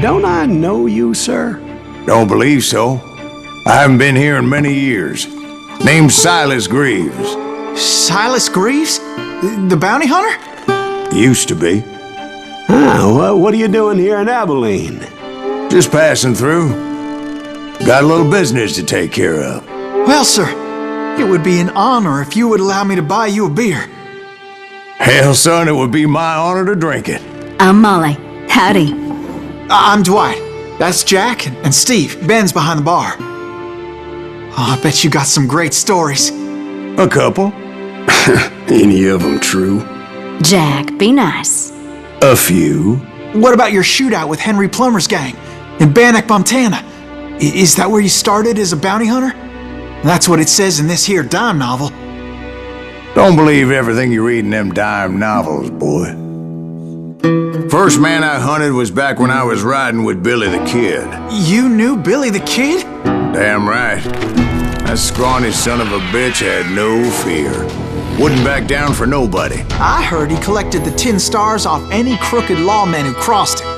don't I know you, sir? Don't believe so. I haven't been here in many years. Name's Silas Greaves. Silas Greaves? The bounty hunter? Used to be. Well, what are you doing here in Abilene? Just passing through. Got a little business to take care of. Well, sir, it would be an honor if you would allow me to buy you a beer. Hell, son, it would be my honor to drink it. I'm Molly. Howdy. I'm Dwight. That's Jack and Steve. Ben's behind the bar. Oh, I bet you got some great stories. A couple. Any of them true? Jack, be nice. A few. What about your shootout with Henry Plummer's gang in Bannock, Montana? Is that where you started as a bounty hunter? That's what it says in this here dime novel. Don't believe everything you read in them dime novels, boy. First man I hunted was back when I was riding with Billy the Kid. You knew Billy the Kid? Damn right. That scrawny son of a bitch had no fear. Wouldn't back down for nobody. I heard he collected the 10 stars off any crooked lawman who crossed him.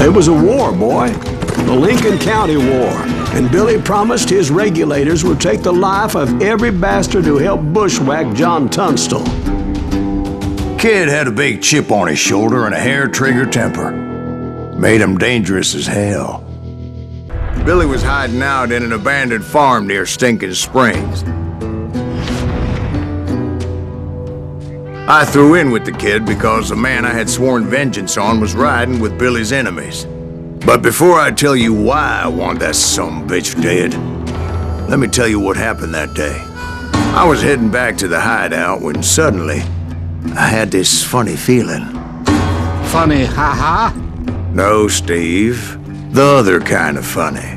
It was a war, boy. The Lincoln County War. And Billy promised his regulators would take the life of every bastard who helped bushwhack John Tunstall. Kid had a big chip on his shoulder and a hair-trigger temper. Made him dangerous as hell. Billy was hiding out in an abandoned farm near Stinking Springs. I threw in with the kid because the man I had sworn vengeance on was riding with Billy's enemies. But before I tell you why I want that sumbitch dead, let me tell you what happened that day. I was heading back to the hideout when suddenly I had this funny feeling. Funny, ha-ha? No, Steve. The other kind of funny.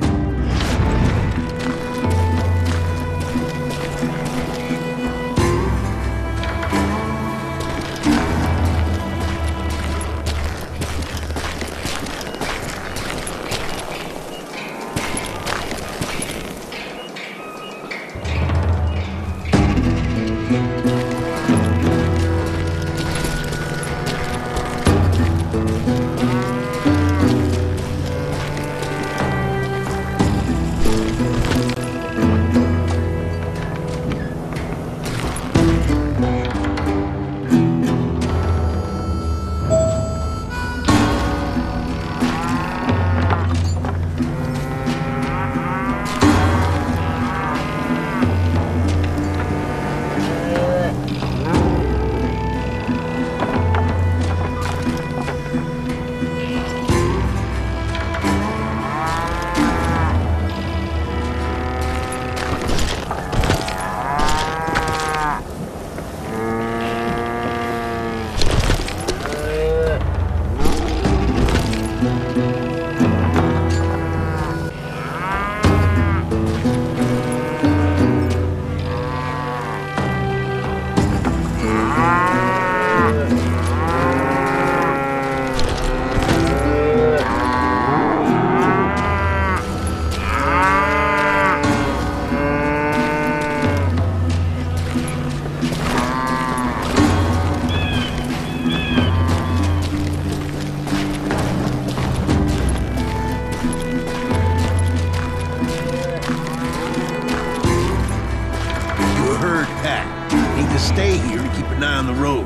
Stay here and keep an eye on the road.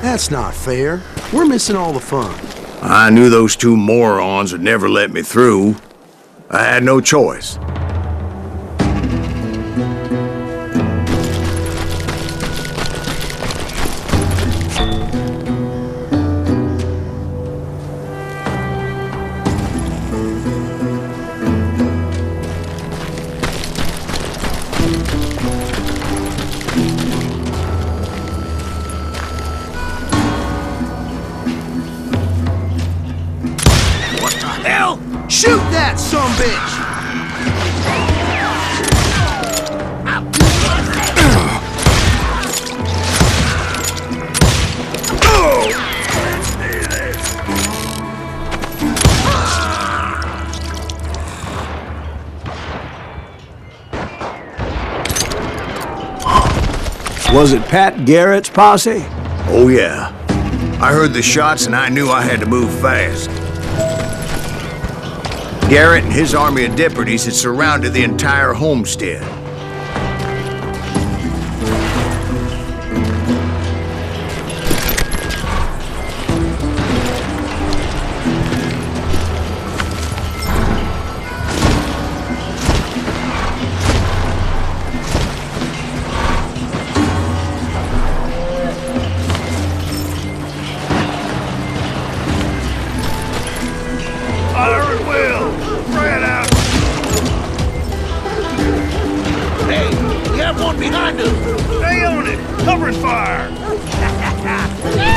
That's not fair. We're missing all the fun. I knew those two morons would never let me through. I had no choice. Hell! Shoot that sumbitch! Was it Pat Garrett's posse? Oh yeah. I heard the shots and I knew I had to move fast. Garrett and his army of deputies had surrounded the entire homestead.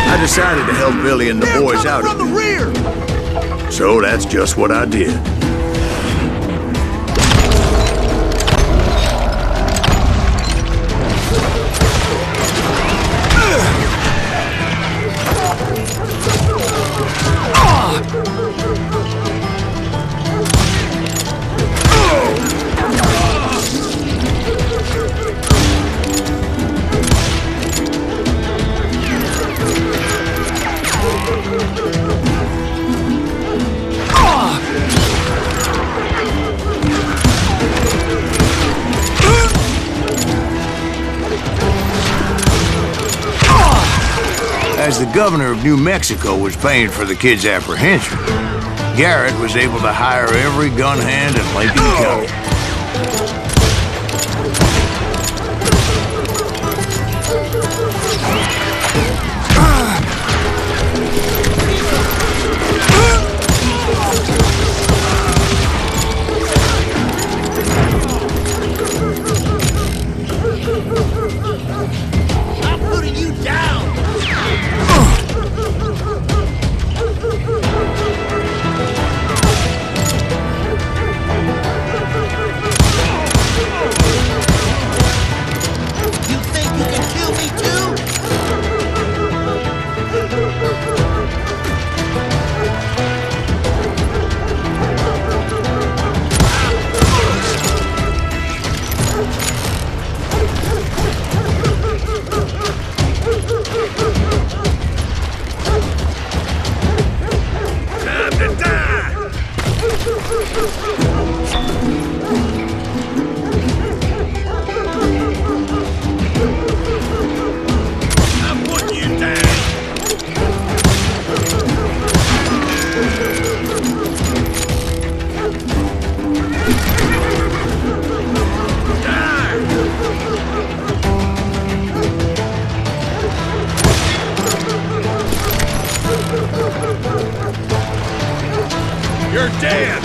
I decided to help Billy and the boys out from the rear. So that's just what I did. As the governor of New Mexico was paying for the kid's apprehension, Garrett was able to hire every gun hand in Lincoln County. I'm putting you down. You think you can kill me too? Time to die! I'm putting you down. You're dead!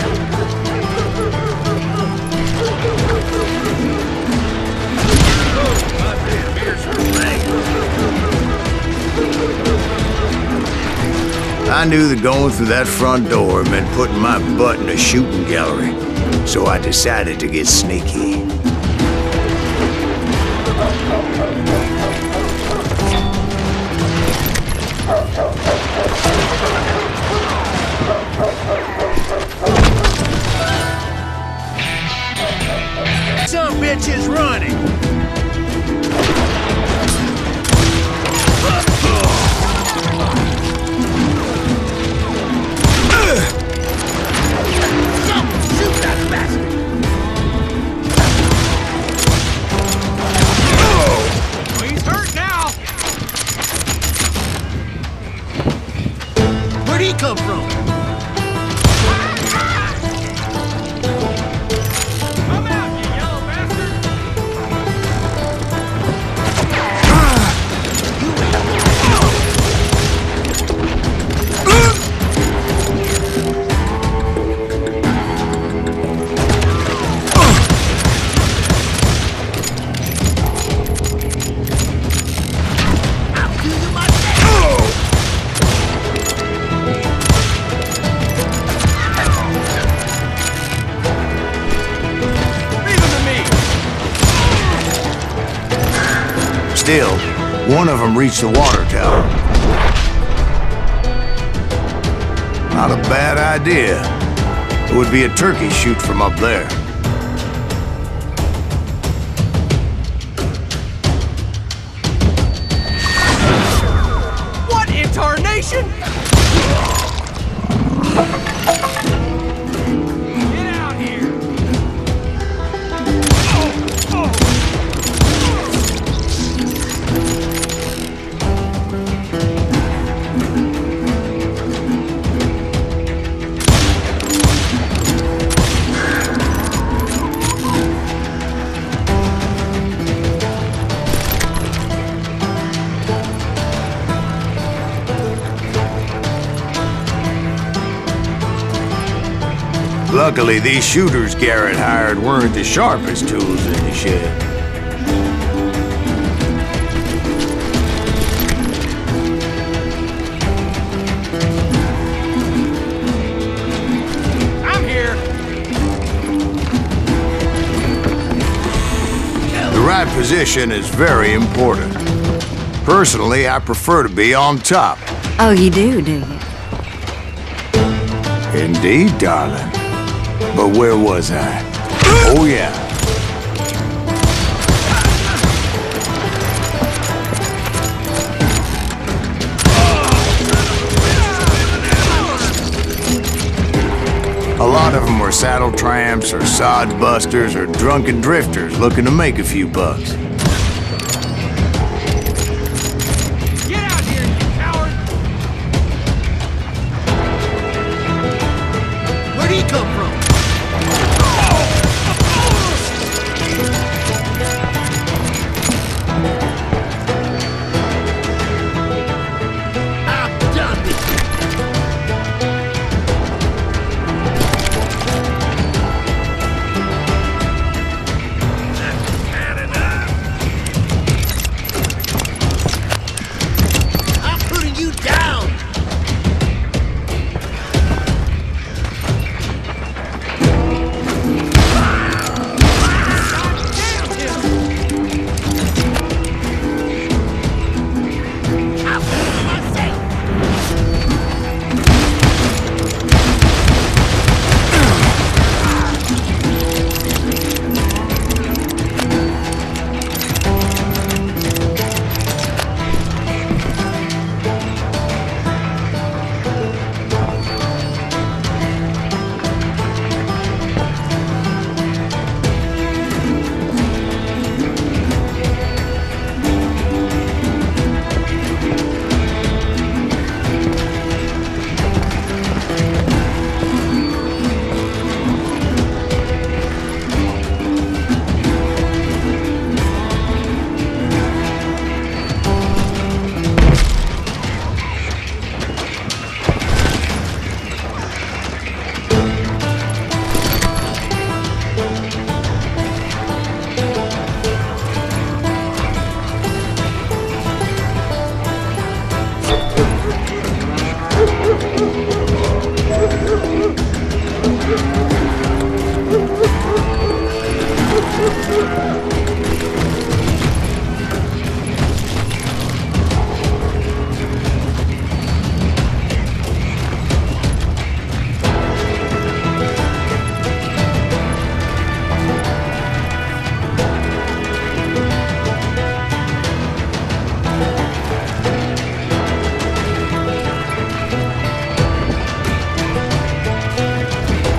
I knew that going through that front door meant putting my butt in a shooting gallery, so I decided to get sneaky. Some bitch is running. Shoot that bastard! He's hurt now. Where'd he come from? Come out, you yellow bastard! Still, one of them reached the water tower. Not a bad idea. It would be a turkey shoot from up there. What in tarnation? Luckily, these shooters Garrett hired weren't the sharpest tools in the shed. I'm here. The right position is very important. Personally, I prefer to be on top. Oh, you do you? Indeed, darling. But where was I? Oh, yeah. A lot of them were saddle tramps or sod busters or drunken drifters looking to make a few bucks. Get out here, you coward! Where'd he come from? I'm done with you. I'm putting you down!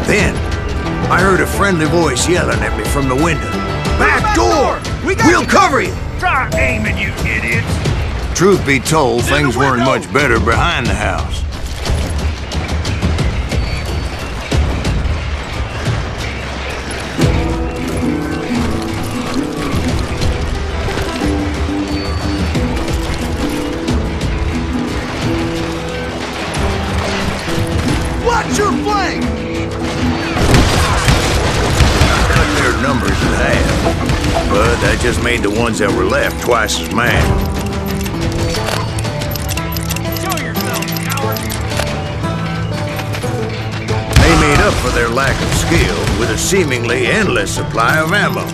Then, I heard a friendly voice yelling at me from the window. Back door! We'll cover you! Try aiming, you idiots! Truth be told, things weren't much better behind the house. Watch your flank! Cut their numbers in half, but that just made the ones that were left twice as mad. Show yourself, coward! They made up for their lack of skill with a seemingly endless supply of ammo.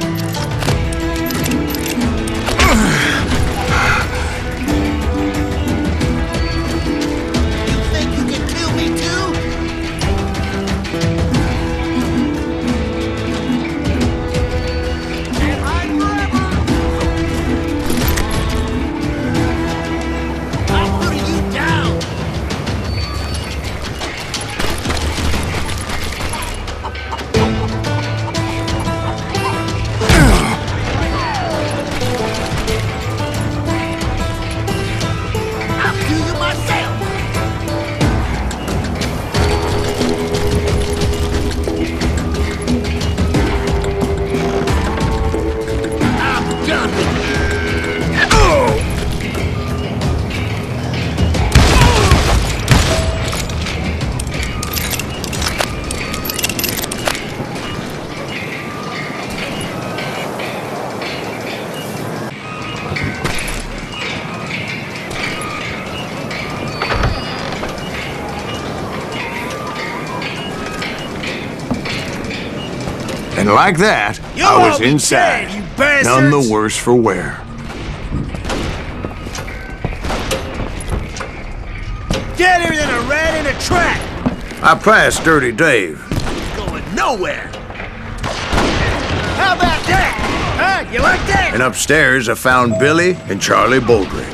You think you can kill me too? Can't hide forever! I'm putting you down! And like that, I was inside. None the worse for wear. Get here than a rat in a trap! I passed Dirty Dave. Going nowhere! How about that? Huh? You like that? And upstairs, I found Billy and Charlie Baldry.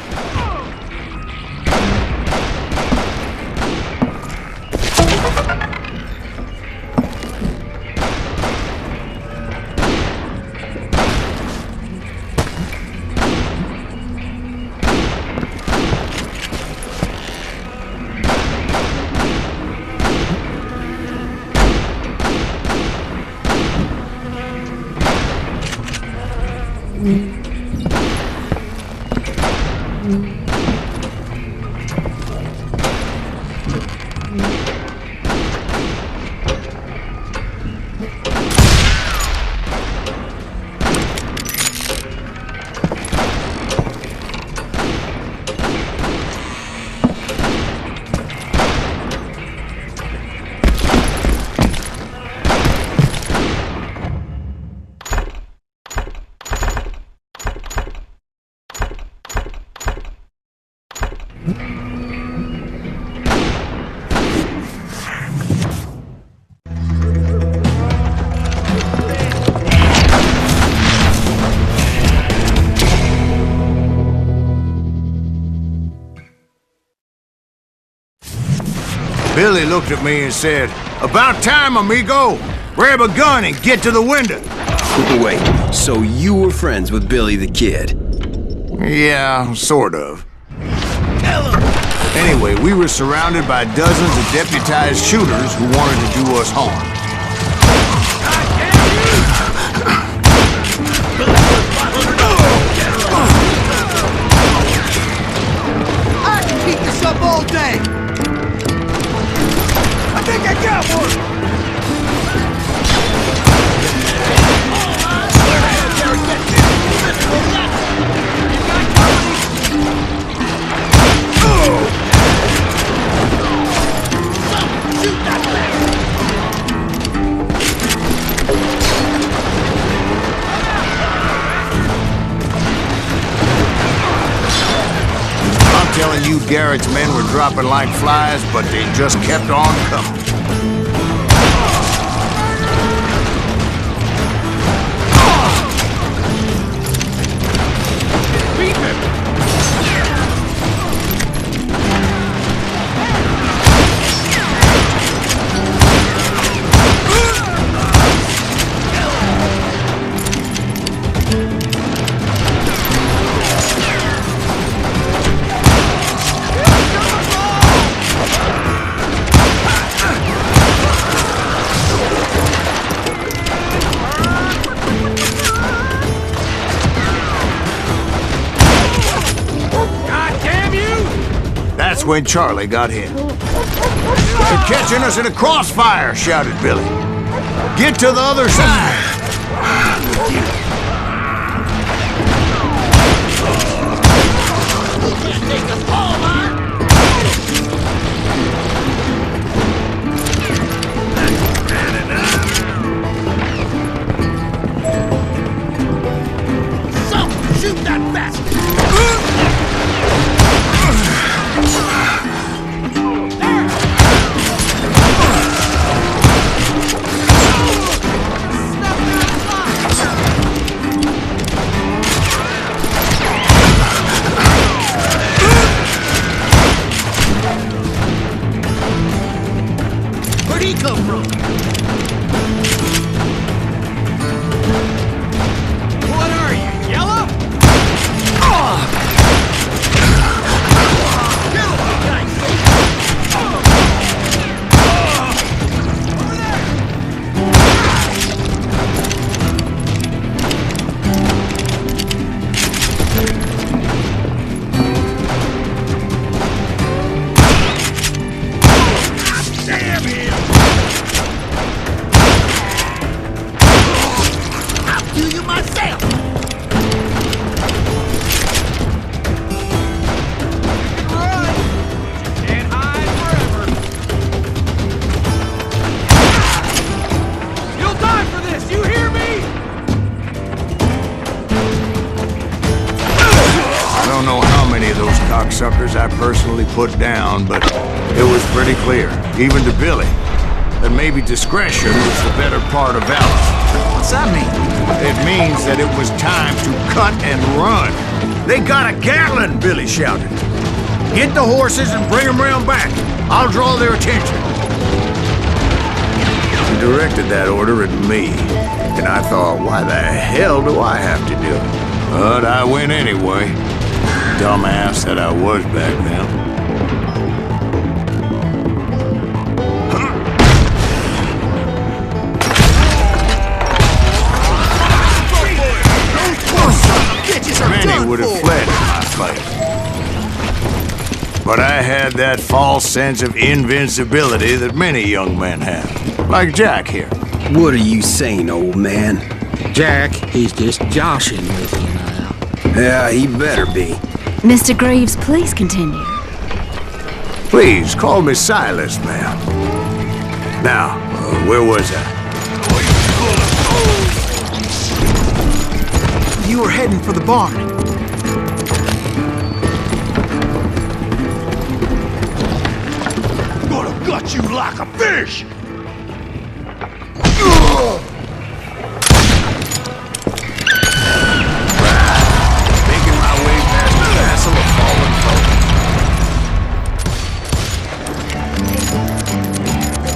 Billy looked at me and said, "About time, amigo! Grab a gun and get to the window!" Wait, so you were friends with Billy the Kid? Yeah, sort of. Anyway, we were surrounded by dozens of deputized shooters who wanted to do us harm. I can keep this up all day! I think I got one! I'm telling you, Garrett's men were dropping like flies, but they just kept on coming. That's when Charlie got hit. "They're catching us in a crossfire!" shouted Billy. "Get to the other side!" Shoot that bastard! Where'd he come from? What are you, yellow? cocksuckers I personally put down, but it was pretty clear, even to Billy, that maybe discretion was the better part of valor. What's that mean? It means that it was time to cut and run. They got a Gatlin, Billy shouted. Get the horses and bring them round back. I'll draw their attention. He directed that order at me, and I thought, why the hell do I have to do it? But I went anyway. Dumbass that I was back then. Many would have fled in my fight. But I had that false sense of invincibility that many young men have. Like Jack here. What are you saying, old man? Jack, he's just joshing with you now. Yeah, he better be. Mr. Greaves, please continue. Please, call me Silas, ma'am. Now, where was I? You were heading for the barn. Gonna gut you like a fish! Making my way past the castle of fallen folk.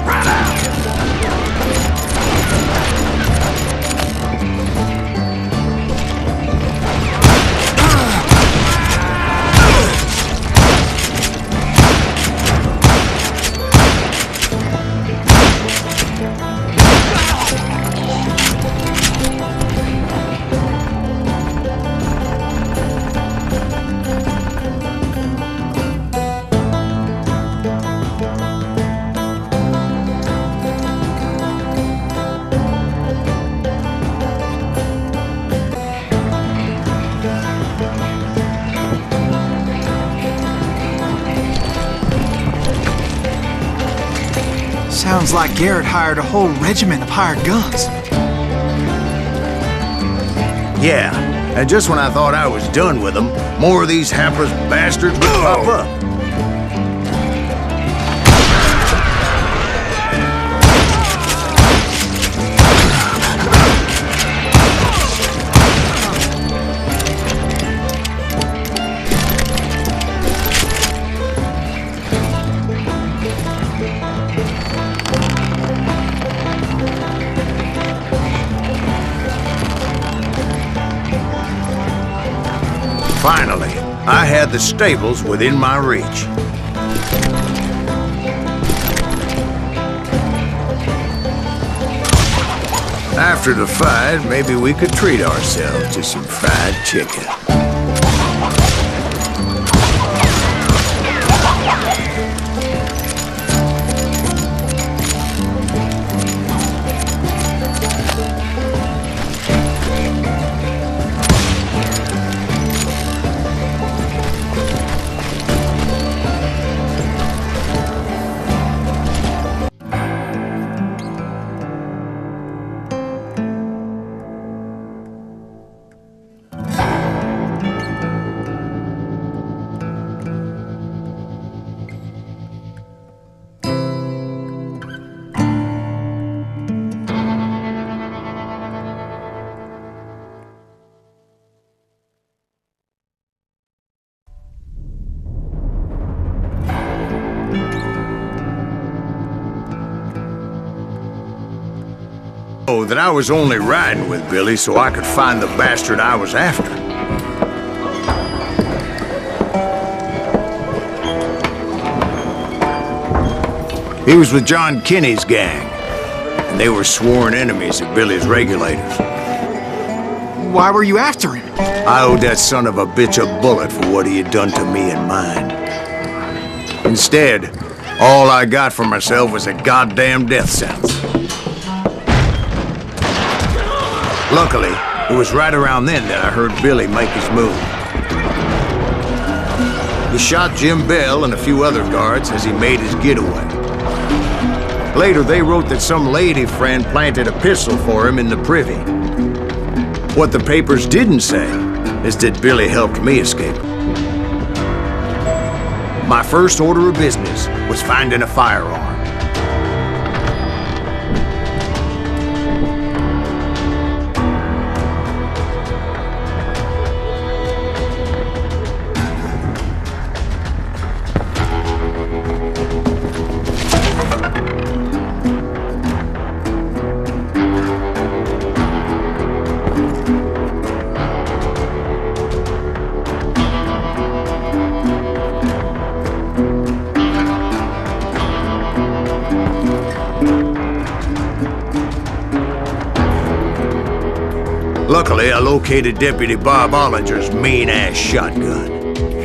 Right out! Sounds like Garrett hired a whole regiment of hired guns. Yeah, and just when I thought I was done with them, more of these hapless bastards would pop up. Finally, I had the stables within my reach. After the fight, maybe we could treat ourselves to some fried chicken. Oh, that I was only riding with Billy so I could find the bastard I was after. He was with John Kinney's gang, and they were sworn enemies of Billy's regulators. Why were you after him? I owed that son of a bitch a bullet for what he had done to me and mine. Instead, all I got for myself was a goddamn death sentence. Luckily, it was right around then that I heard Billy make his move. He shot Jim Bell and a few other guards as he made his getaway. Later, they wrote that some lady friend planted a pistol for him in the privy. What the papers didn't say is that Billy helped me escape. My first order of business was finding a firearm. Luckily, I located Deputy Bob Ollinger's mean-ass shotgun.